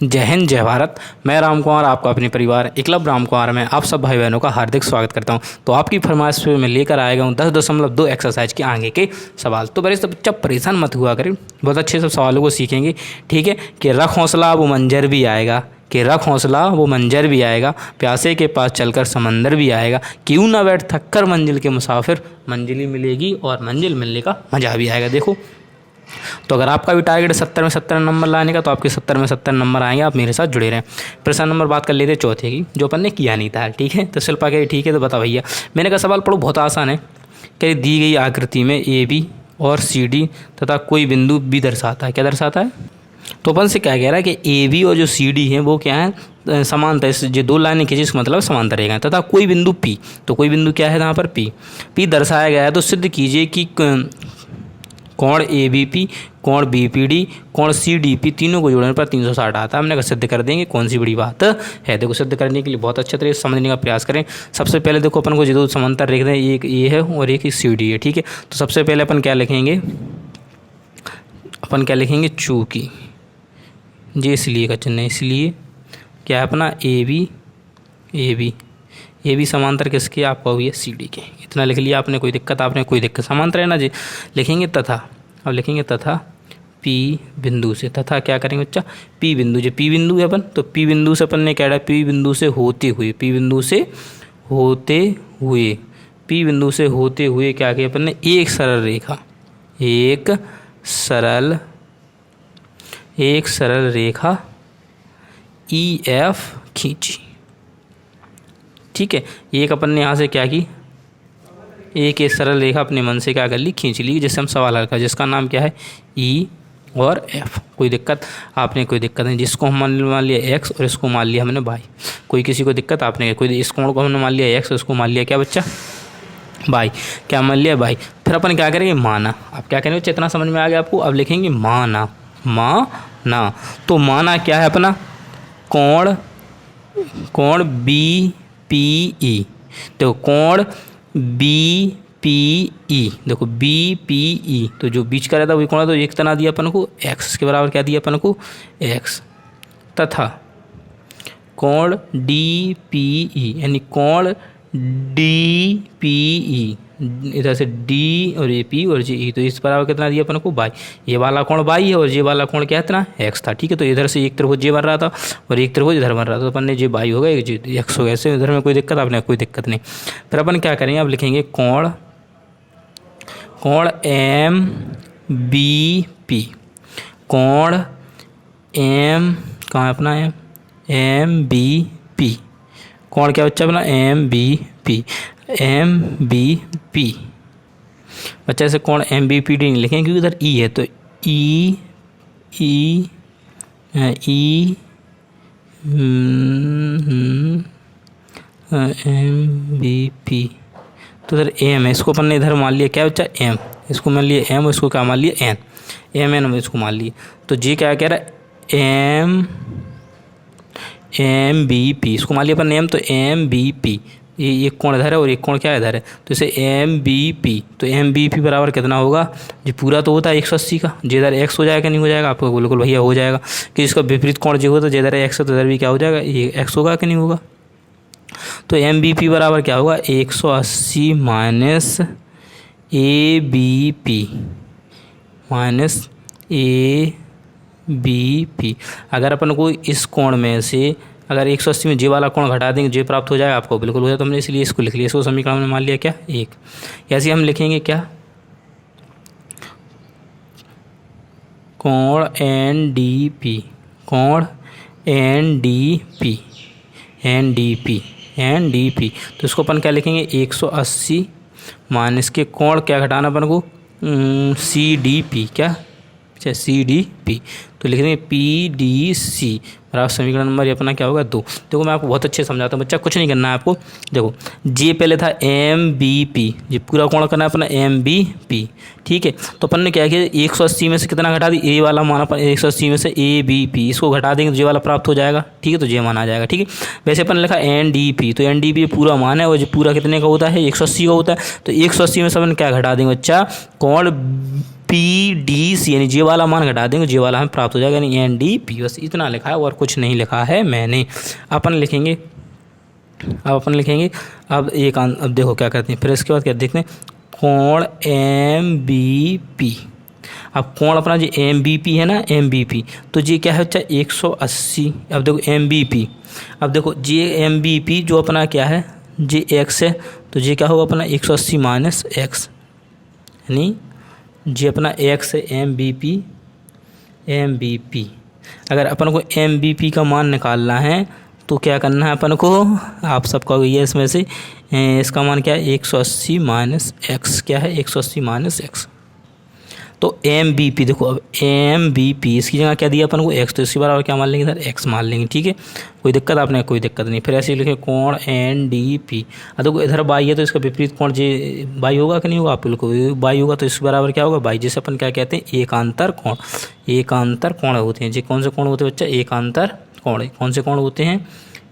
जय हिंद जय भारत। मैं राम कुमार आपका अपने परिवार एकलव्य राम कुमार में आप सब भाई बहनों का हार्दिक स्वागत करता हूं। तो आपकी फरमाइश पे मैं लेकर आएगा हूं 10.2 एक्सरसाइज के आगे के सवाल। तो बड़े सब बच्चा परेशान मत हुआ करें, बहुत अच्छे सब सवालों को सीखेंगे। ठीक है कि रख हौसला वो मंजर भी आएगा, कि रख हौसला वो मंजर भी आएगा, प्यासे के पास चलकर समंदर भी आएगा, क्यों ना बैठ थक कर मंजिल के मुसाफिर, मंजिल ही मिलेगी और मंजिल मिलने का मज़ा भी आएगा। देखो, तो अगर आपका भी टारगेट 70 में 70 नंबर लाने का तो आपके 70 में 70 नंबर आएंगे। आप मेरे साथ जुड़े रहें। प्रश्न नंबर बात कर लेते चौथे की, जो अपन ने किया नहीं था। ठीक है, तो शिल्पा कही ठीक है तो बता भैया। मैंने कहा सवाल पढ़ो, बहुत आसान है। कहीं दी गई आकृति में ए बी और सी डी तथा कोई बिंदु बी दर्शाता है। क्या दर्शाता है? तो अपन से क्या कह रहा है कि ए बी और जो सी डी है वो क्या है, समांतर। इस जो दो लाइनें खींची इसका मतलब समांतर रहेगा। तथा कोई बिंदु पी, तो कोई बिंदु क्या है यहाँ पर पी दर्शाया गया है। तो सिद्ध कीजिए कि कोण ए बी पी, कोण बी पी डी, कोण सी डी पी तीनों को जोड़ने पर 360 आता है। हमने कहा सिद्ध कर देंगे, कौन सी बड़ी बात है। देखो, सिद्ध करने के लिए बहुत अच्छे तरीके से समझने का प्रयास करें। सबसे पहले देखो, अपन को जो दो समांतर रेखा हैं, एक ए है और एक सी डी है। ठीक है, तो सबसे पहले अपन क्या लिखेंगे, चूंकि ये इसलिए का चिन्ह है, इसलिए क्या है अपना ए बी समांतर किसके, आपका हुई है सी डी के। इतना लिख लिया आपने, कोई दिक्कत समांतर है ना जी। लिखेंगे तथा, अब लिखेंगे तथा पी बिंदु से, तथा क्या करेंगे बच्चा, पी बिंदु, जो पी बिंदु है अपन, तो पी बिंदु से अपन ने क्या है, पी बिंदु से होते हुए क्या किया अपन ने, एक सरल रेखा ई एफ खींची। ठीक है, एक अपन ने यहाँ से क्या की, एक सरल रेखा अपने मन से क्या कर ली, खींच ली, जिससे हम सवाल हल कर, जिसका नाम क्या है ई और एफ। कोई दिक्कत नहीं। जिसको हम मान लिया एक्स और इसको मान लिया हमने वाई। कोई किसी को दिक्कत आपने, कोई इस कोण को हमने मान लिया एक्स और इसको मान लिया क्या बच्चा, वाई। क्या मान लिया, वाई। फिर अपन क्या करेंगे, माना। अब क्या करेंगे बच्चा, इतना समझ में आ गया आपको। अब लिखेंगे माना। तो माना क्या है अपना, कोण बी पी ई। देखो, कोण बी पी ई, देखो बी पी ई, तो जो बीच का रहता है वही कोण है, तो एक तना दिया अपन को एक्स के बराबर, क्या दिया अपन को एक्स। तथा कोण डी पी ई, यानी कोण डी पी ई, इधर से डी और ये पी और जी ई, तो इस बराबर कितना दिया अपन को बाई। ये वाला कोण बाई है और ये वाला कोण क्या इतना एक्स था। ठीक है, तो इधर से एक त्रिभुज जे बन रहा था और एक त्रिभुज इधर बन रहा था, तो अपन ने जे बाई होगा एक जी एक्स हो गया। ऐसे इधर में कोई दिक्कत, आपने कोई दिक्कत नहीं। फिर अपन क्या करेंगे, अब लिखेंगे कोण एम बी पी, कोण एम, कहाँ है अपना एम बी पी, कोण क्या बच्चा अपना एम बी पी। बच्चा से कोण एम बी पी डी नहीं लिखेंगे क्योंकि इधर ई है, तो एम बी पी, तो इधर एम है, इसको अपन ने इधर मान लिया क्या बच्चा एम, इसको मान लिया एम, इसको क्या मान लिया एन, एम इसको मान लिए। तो जी क्या कह रहा है, एम बी पी, इसको मान लिया अपन एम, तो एम बी पी, ये एक कोण इधर है और एक कोण क्या इधर है, तो इसे एम बी पी, तो एम बी पी बराबर कितना होगा, जो पूरा तो होता है 180 का, जो इधर एक्स हो जाएगा नहीं हो जाएगा, आपको बिल्कुल भैया हो जाएगा। कि इसका विपरीत कोण जो होता है, जिधर एक्स है तो इधर भी क्या हो जाएगा, ये एक्स होगा कि नहीं होगा। तो एम बी पी बराबर क्या होगा, 180 minus A B P minus A B P. अगर अपन को इस कोण में से अगर 180 में जे वाला कोण घटा देंगे, जे प्राप्त हो जाएगा, आपको बिल्कुल हो जाए। तो हमने इसलिए इसको लिख लिया, इसको समीकरण में मान लिया क्या एक। ऐसे हम लिखेंगे क्या, कोण एन डी पी, तो इसको अपन क्या लिखेंगे 180 माइनस के कोण क्या घटाना अपन को सी डी पी, क्या सी डी पी, तो लिख देंगे पी डी सी बराबर समीकरण नंबर ये अपना क्या होगा 2। देखो, मैं आपको बहुत अच्छे समझाता हूँ बच्चा, कुछ नहीं करना है आपको। देखो, जे पहले था एम बी पी, ये पूरा कोण करना है अपना एम बी पी। ठीक है, तो अपन ने क्या किया, 180 में से कितना घटा दी, ए वाला मान अपन 180 में से ए बी पी, इसको घटा देंगे तो जे वाला प्राप्त हो जाएगा। ठीक है, तो जे मान आ जाएगा। ठीक है, वैसे अपन ने लिखा एन डी पी, तो एन डी पी पूरा मान है और जो पूरा कितने का होता है 180 का होता है, तो 180 में से अपन क्या घटा देंगे बच्चा, कोण PDC, यानी जे वाला मान घटा देंगे जे वाला हमें प्राप्त हो जाएगा, यानी NDP। बस इतना लिखा है और कुछ नहीं लिखा है मैंने। अपन लिखेंगे, अब अब देखो क्या करते हैं, फिर इसके बाद क्या देखते हैं, कोण MBP। अब कोण अपना जो MBP है ना, MBP, तो ये क्या है बच्चा 180। अब देखो MBP, अब देखो ये MBP जो अपना क्या है, जे x है, तो ये क्या होगा अपना 180 माइनस x, यानी जे अपना x है MBP। अगर अपन को MBP का मान निकालना है तो क्या करना है अपन को, आप सबका ये इसमें से इसका मान क्या है 180 माइनस एक्स, क्या है 180 माइनस एक्स। तो MBP देखो, अब MBP इसकी जगह क्या दिया अपन को x, तो इसके बराबर क्या मान लेंगे सर x मान लेंगे, ठीक है, कोई दिक्कत आपने, कोई दिक्कत नहीं। फिर ऐसे ही लिखे कोण NDP। अब देखो इधर बाई है तो इसका विपरीत कोण जे बाई होगा कि नहीं होगा, आप बिल्कुल बाई होगा, तो इसके बराबर क्या होगा बाई, जिसे अपन क्या कहते हैं एकांतर कोण। एकांतर कोण होते हैं जी, कौन से कोण होते हैं बच्चा, एकांतर कोण। कौन से कोण होते हैं,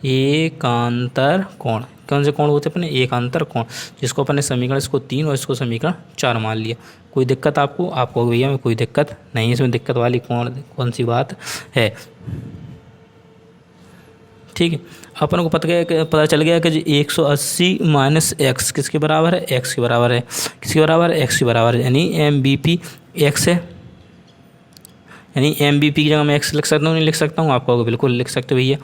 एकांतर कोण। कौन से कोण होते हैं अपने, एकांतर कोण, जिसको अपने समीकरण इसको 3 और इसको समीकरण 4 मान लिया। कोई दिक्कत आपको भैया में कोई दिक्कत नहीं है, इसमें दिक्कत वाली कौन सी बात है, ठीक है। अपन को पता चल गया कि 180 माइनस एक्स किसके बराबर है, एक्स के बराबर है, किसके बराबर है, एक्स के बराबर है, यानी MBP एक्स है, यानी MBP की जगह मैं एक्स लिख सकता हूँ, नहीं लिख सकता हूँ, आपको बिल्कुल लिख सकते हो भैया,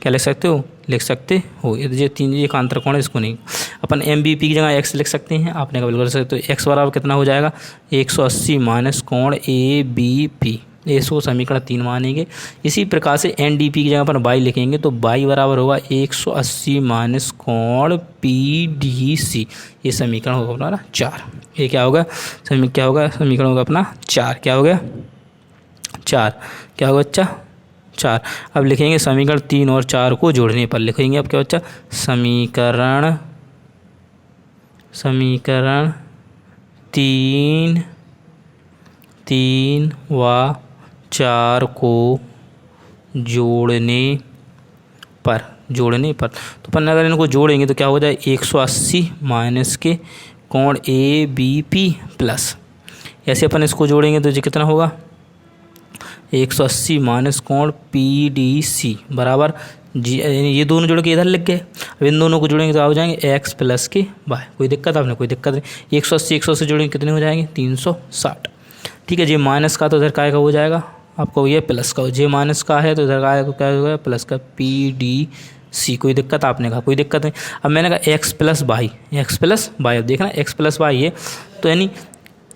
क्या लिख सकते हो, लिख सकते हो, ये 3 एकांतर कोण है, इसको नहीं, अपन MBP की जगह x लिख सकते हैं, आपने बिल्कुल लिख सकते हो। x बराबर कितना हो जाएगा 180 माइनस कोण ABP, इसको समीकरण 3 मानेंगे। इसी प्रकार से NDP की जगह पर y लिखेंगे तो y बराबर होगा 180 माइनस कोण PDC, ये समीकरण होगा अपना 4। ये क्या होगा, समीकरण होगा अपना 4, क्या हो गया 4, क्या होगा बच्चा 4। अब लिखेंगे समीकरण 3 और 4 को जोड़ने पर लिखेंगे, अब क्या बच्चा समीकरण 3 व 4 को जोड़ने पर तो अपन अगर इनको जोड़ेंगे तो क्या हो जाए 180 माइनस के कोण ABP प्लस, ऐसे अपन इसको जोड़ेंगे तो ये कितना होगा 180 माइनस कोण PDC बराबर जी, ये दोनों जोड़ के इधर लिख गए। अब इन दोनों को जोड़ेंगे तो आ जाएंगे x प्लस के y। कोई दिक्कत आपने, कोई दिक्कत नहीं। 180 जोड़ेंगे कितने हो जाएंगे 360, ठीक है। जे माइनस का तो इधर काय का हो जाएगा आपको, ये प्लस का, जे माइनस का है तो इधर का आएगा क्या होगा प्लस का PDC। कोई दिक्कत आपने कहा, कोई दिक्कत नहीं। अब मैंने कहा x प्लस वाई, अब देखना x प्लस वाई है तो यानी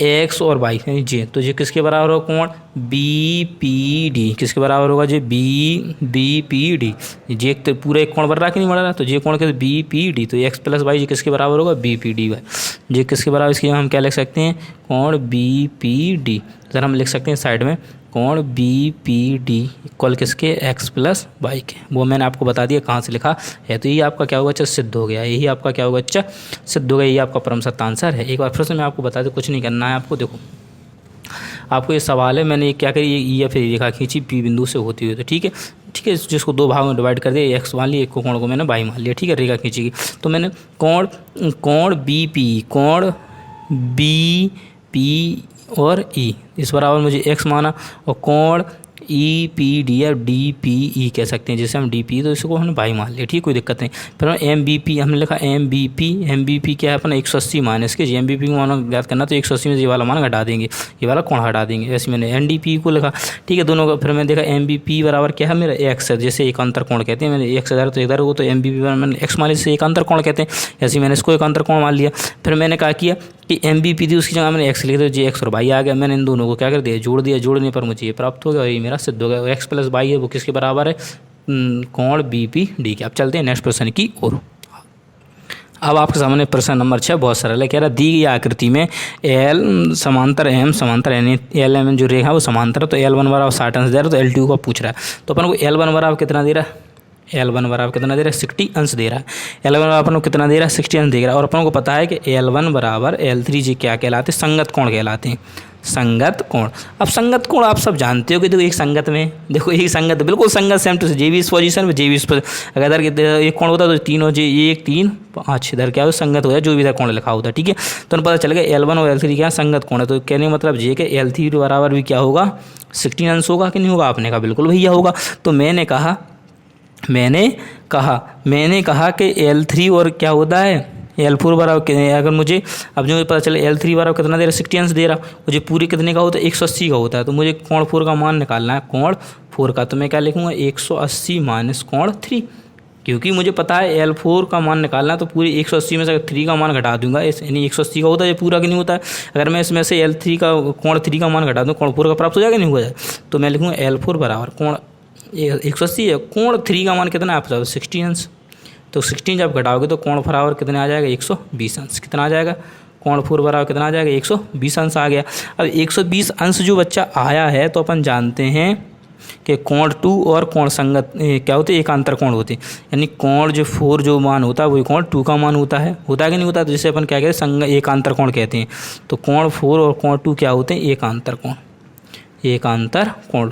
x और y यानी जे, तो ये किसके बराबर होगा कोण BPD, किसके बराबर होगा जे BPD। जे एक तो पूरा एक कोण बन रहा कि नहीं बन रहा, तो ये कोण कैसे BPD, तो x प्लस वाई जी किसके बराबर होगा BPD वाई। जे किसके बराबर, इसकी हम क्या लिख सकते हैं कोण BPD, तो हम लिख सकते हैं साइड में कोण BPD इक्वल किसके x प्लस वाई के। वो मैंने आपको बता दिया कहाँ से लिखा है, तो ये आपका क्या होगा अच्छा सिद्ध हो गया, यही आपका क्या होगा अच्छा सिद्ध हो गया, ये आपका परम सत्य आंसर है। एक बार फिर से मैं आपको बता दूँ, कुछ नहीं करना है आपको। देखो आपको ये सवाल है, मैंने क्या करी ये या फिर रेखा खींची P बिंदु से होती हुई, तो ठीक है, जिसको 2 भागों में डिवाइड कर दिया, x मान लिया, एक कोण को मैंने y मान लिया, ठीक है, रेखा खींची। तो मैंने कोण BP और E इस बराबर मुझे x माना, और कोण EPD या DPE कह सकते हैं, जैसे हम DPE तो इसको हमने y मान लिया, ठीक, कोई दिक्कत नहीं। फिर MBP हमने लिखा MBP क्या है अपना 180 माइनस के, MBP को मान याद करना तो 180 में ये वाला मान घटा देंगे, ये वाला कोण हटा देंगे, ऐसे मैंने NDP को लिखा, ठीक है, दोनों का। फिर मैंने देखा MBP बराबर क्या है मेरा x है, जैसे एकांतर कोण कहते हैं, मैंने x इधर तो इधर हो, तो MBP मैंने x मान लिया, जैसे एकांतर कोण कहते हैं, ऐसे मैंने इसको एकांतर कोण मान लिया। फिर मैंने क्या किया कि MBP थी उसकी जगह मैंने x लिख दिया, जो x और y आ गया, मैंने इन दोनों को क्या कर दिया जोड़ दिया, जोड़ने पर मुझे ये प्राप्त हो गया, और ये मेरा सिद्ध हो गया। x प्लस y है वो किसके बराबर है कोण BPD के। अब चलते हैं नेक्स्ट प्रश्न की ओर। अब आपके सामने प्रश्न नंबर 6 बहुत सरल है, कह रहा दी गई आकृति में L समांतर M समांतर यानी LM जो रेखा वो समांतर, तो L1 बराबर 60 अंश दे रहा है, तो L2 का पूछ रहा है, तो अपन को L1 बराबर कितना दे रहा है L1 बराबर कितना दे रहा है 60 अंश दे रहा है। L1 बराबर अपन को कितना दे रहा है 60 अंश दे रहा है। और अपन को पता है कि L1 बराबर L3 जी क्या कहलाते हैं, संगत कोण कहलाते हैं, संगत कोण। अब संगत कोण आप सब जानते हो कि देखो एक संगत में, देखो एक संगत बिल्कुल संगत सेम टू जे भी इस पोजीशन में, जे भी इस अगर इधर एक कोण होता तो तीनों जे 1 3 5 इधर क्या हो संगत हो जाए, जो भी इधर कोण लिखा होता है, ठीक है। तो पता चल गया L1 और L3 क्या संगत कोण है। तो कहने का मतलब ये कि L3 बराबर भी क्या होगा 16 अंश होगा कि नहीं होगा। आपने कहा बिल्कुल भैया होगा। तो मैंने कहा कि L3 और क्या होता है L4 बराबर, अगर मुझे अब जो पता चले L3 बराबर कितना दे रहा है 60 अंश दे रहा, मुझे पूरे कितने का होता है 180 का होता है। तो मुझे कोण 4 का मान निकालना है, कोण 4 का। तो मैं क्या लिखूंगा 180 माइनस कोण 3, क्योंकि मुझे पता है L4 का मान निकालना है। तो पूरे 180 में से 3 का मान घटा दूंगा, यानी 180 का होता है, ये पूरा कि नहीं होता है। अगर मैं इसमें से L3 का कोण 3 का मान घटा दूँ, कोण 4 का प्राप्त हो जाएगा नहीं हो जाए। तो मैं लिखूँगा L4 बराबर कोण 180 है, कोण 3 का मान कितना है आप बताओ 60 अंश। तो 16 जब घटाओगे तो कोण बराबर कितना आ जाएगा 120 अंश। कितना आ जाएगा कोण 4 बराबर कितना आ जाएगा 120 अंश आ गया। अब 120 अंश जो बच्चा आया है, तो अपन जानते हैं कि कोण 2 और कोण संगत क्या होते हैं, एकांतर कोण होते हैं। यानी कोण जो 4 जो मान होता है वही कोण 2 का मान होता है कि नहीं होता। तो जिसे अपन क्या कहते हैं एकांतर कोण कहते हैं। तो कोण 4 और कोण 2 क्या होते हैं एकांतर कोण, एकांतर कोण।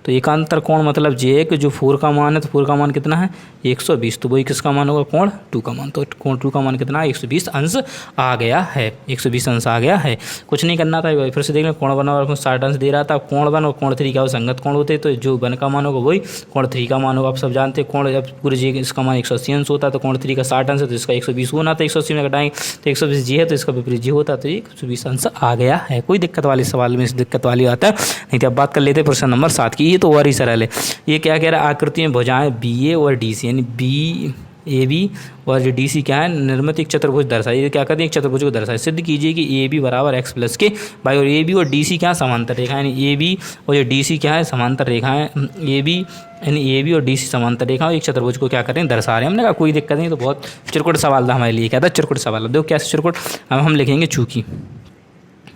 तो एकांतर कोण मतलब ये है कि जो 4 का मान है, तो 4 का मान कितना है 120, तो वही किसका मान होगा कोण 2 का मान। तो कोण 2 का मान कितना है 120 अंश आ गया है, 120 अंश आ गया है। कुछ नहीं करना था, फिर से देख लें कोण 1 और 60 अंश दे रहा था। कोण 1 और कोण 3 क्या संगत कोण होते, तो जो 1 का मान होगा वही कोण 3 का मान होगा। आप सब जानते हैं कोण जब पूरे जी इसका मान 180 अंश होता है, तो कोण 3 का 60 अंश है, तो इसका 120 होना था। 180 में घटाएंगे तो 120 जी है, तो इसका विपरीत जी होता है, तो 120 अंश आ गया है। कोई दिक्कत वाले सवाल में दिक्कत वाली आता है नहीं। तो अब बात कर लेते हैं प्रश्न नंबर 7 की। ये तो और ही सरल है। ये क्या कह रहा है आकृति में भुजाएं BA और DC, यानी AB और जो DC क्या है निर्मित एक चतुर्भुज दर्शाइए। क्या करते हैं एक चतुर्भुज को दर्शाइए। सिद्ध कीजिए कि AB बराबर x प्लस के बाई, और AB और DC क्या समांतर रेखा, यानी AB और जो DC क्या है समांतर रेखा है। यानी AB और DC समांतर रेखा और एक चतुर्भुज को क्या कर रहे हैं दर्शा रहे हैं। हमने कहा कोई दिक्कत नहीं। तो बहुत चिरकुट सवाल था हमारे लिए, क्या था चिरकुट सवाल। देखो क्या चिरकुट, अब हम लिखेंगे चूँकि,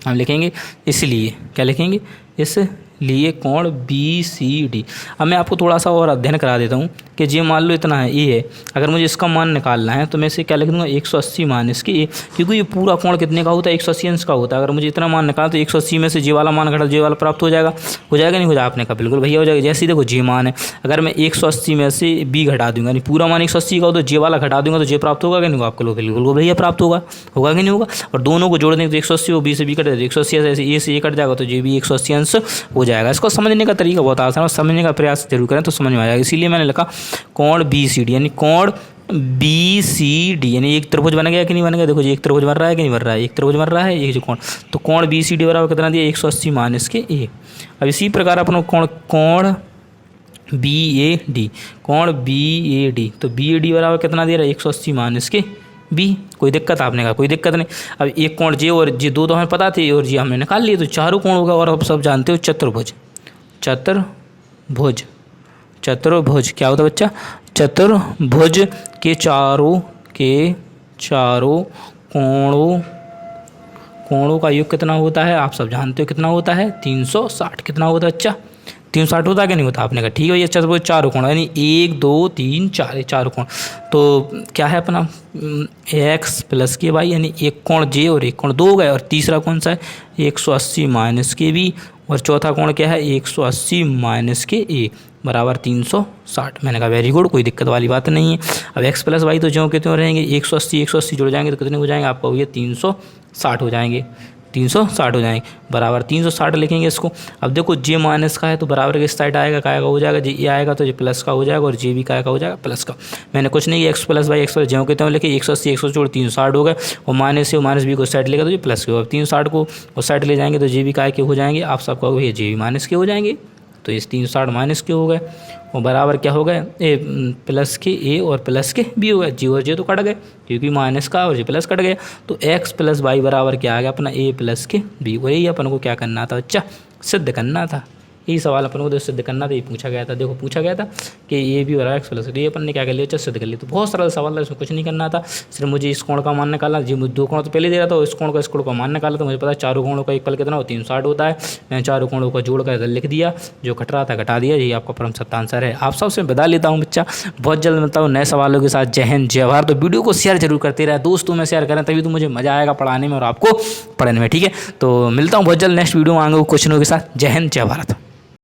हम लिखेंगे इसलिए, क्या लिखेंगे इसलिए कोण BCD। अब मैं आपको थोड़ा सा और अध्ययन करा देता हूँ कि ये मान लो इतना है ए है। अगर मुझे इसका मान निकालना है तो मैं इसे क्या लिख दूँगा 180 माइनस के ए, क्योंकि ये पूरा कोण कितने का होता है 180 अंश का होता है। अगर मुझे इतना मान निकालना तो 180 में से जे वाला मान घटा जे वाला प्राप्त हो जाएगा नहीं हो जाएगा। आपने कहा बिल्कुल भैया हो जाएगा। जैसे ही देखो जे मान है, अगर मैं 180 में से बी घटा दूंगा, यानी पूरा मान 180 का हो तो जे वाला घटा दूंगा, तो जे प्राप्त होगा कि नहीं होगा। आपको लोग बिल्कुल भैया प्राप्त होगा कि नहीं होगा। और दोनों को जोड़ देंगे तो 180 हो, बी से बी कट जाएगा 180 ऐसे ए से ए कट जाएगा, तो जे भी 180 अंश हो जाएगा। इसको समझने का तरीका बहुत आसान है, समझने का प्रयास जरूर करें तो समझ में आ जाएगा। इसीलिए मैंने लिखा कोण BCD, यानी कोण BCD, यानी एक त्रिभुज बन गया कि नहीं बन गया। देखो जी एक त्रिभुज बन रहा है कि नहीं बन रहा है, एक त्रिभुज बन रहा है एक जो कोण। तो कोण BCD बराबर कितना दिया 180 माइनस के ए। अब इसी प्रकार अपन कोण BAD, कोण BAD, तो BAD बराबर कितना दे रहा है 180 माइनस के बी। कोई दिक्कत, आपने कहा कोई दिक्कत नहीं। अब एक कोण जे और जे दो तो हमें पता थे और जे हमने निकाल लिए, तो चारों कोण होगा। और आप सब जानते हो चतुर्भुज, चतुर्भुज, चतुर्भुज क्या होता है बच्चा, चतुर्भुज के चारों कोणों का योग कितना होता है आप सब जानते हो कितना होता है 360। कितना होता है बच्चा 360 होता है कि नहीं होता। आपने कहा ठीक है ये चतुर्भुज चारों कोण, यानी 1 2 3 4 चारों कोण। तो क्या है अपना x प्लस के वाई, यानी एक कोण जे और एक कोण दो हो गए। और तीसरा कौन सा है 180 माइनस के बी, और चौथा कोण क्या है 180 माइनस के ए बराबर 360। मैंने कहा वेरी गुड, कोई दिक्कत वाली बात नहीं है। अब x प्लस वाई तो जो के त्यों रहेंगे, 180 जुड़ जाएंगे तो कितने हो जाएंगे आपका, ये 360 हो जाएंगे, 360 हो जाएंगे बराबर 360 लिखेंगे इसको। अब देखो जे माइनस का है तो बराबर के साइड आएगा, काय का हो जाएगा, जे ए आएगा तो जे प्लस का हो जाएगा, और जे भी काय का हो जाएगा प्लस का। मैंने कुछ नहीं x plus by x plus ज्यों के त्यों लिखे 180 180 जोड़ 360 हो गए, और माइनस से माइनस बी को साइड लेगा तो ये प्लस के होगा। 360 को उस साइड ले जाएंगे तो जे भी काय के हो जाएंगे, आप सबका ये जे भी माइनस के हो जाएंगे। तो इस 360 माइनस के हो गए और बराबर क्या हो गए ए प्लस के ए और प्लस के बी हो गए। जी और जे तो कट गए क्योंकि माइनस का और जे प्लस कट गया। तो एक्स प्लस वाई बराबर क्या आ गया अपना ए प्लस के बी। वही अपन को क्या करना था बच्चा, सिद्ध करना था। यही सवाल अपन को सिद्ध करना था, ये पूछा गया था। देखो पूछा गया था कि ए बी बराबर एक्स प्लस डी, अपन ने क्या कर लिया, चल सिद्ध कर लिया। तो बहुत सरल सवाल था, इसमें कुछ नहीं करना था, सिर्फ मुझे इस कोण का मान निकालना। जी मुझे 2 कोण तो पहले दे रहा था, इस कोण का मान निकाला, तो मुझे पता है चारों कोणों का एक पल कितना हो, 360 होता है। मैंने चारों कोणों को जोड़ कर लिख दिया, जो घट रहा था घटा दिया। ये आपका परम सत्य आंसर है। आप सबसे बता लेता हूँ बच्चा, बहुत जल्द मिलता हूँ नए सवालों के साथ। जय हिंद जय भारत। तो वीडियो को शेयर जरूर करते रहे, दोस्तों में शेयर करें, तभी तो मुझे मजा आएगा पढ़ाने में और आपको पढ़ने में। ठीक है, तो मिलता हूँ बहुत जल्द नेक्स्ट वीडियो में आगे क्वेश्चनों के साथ। जय हिंद जय भारत।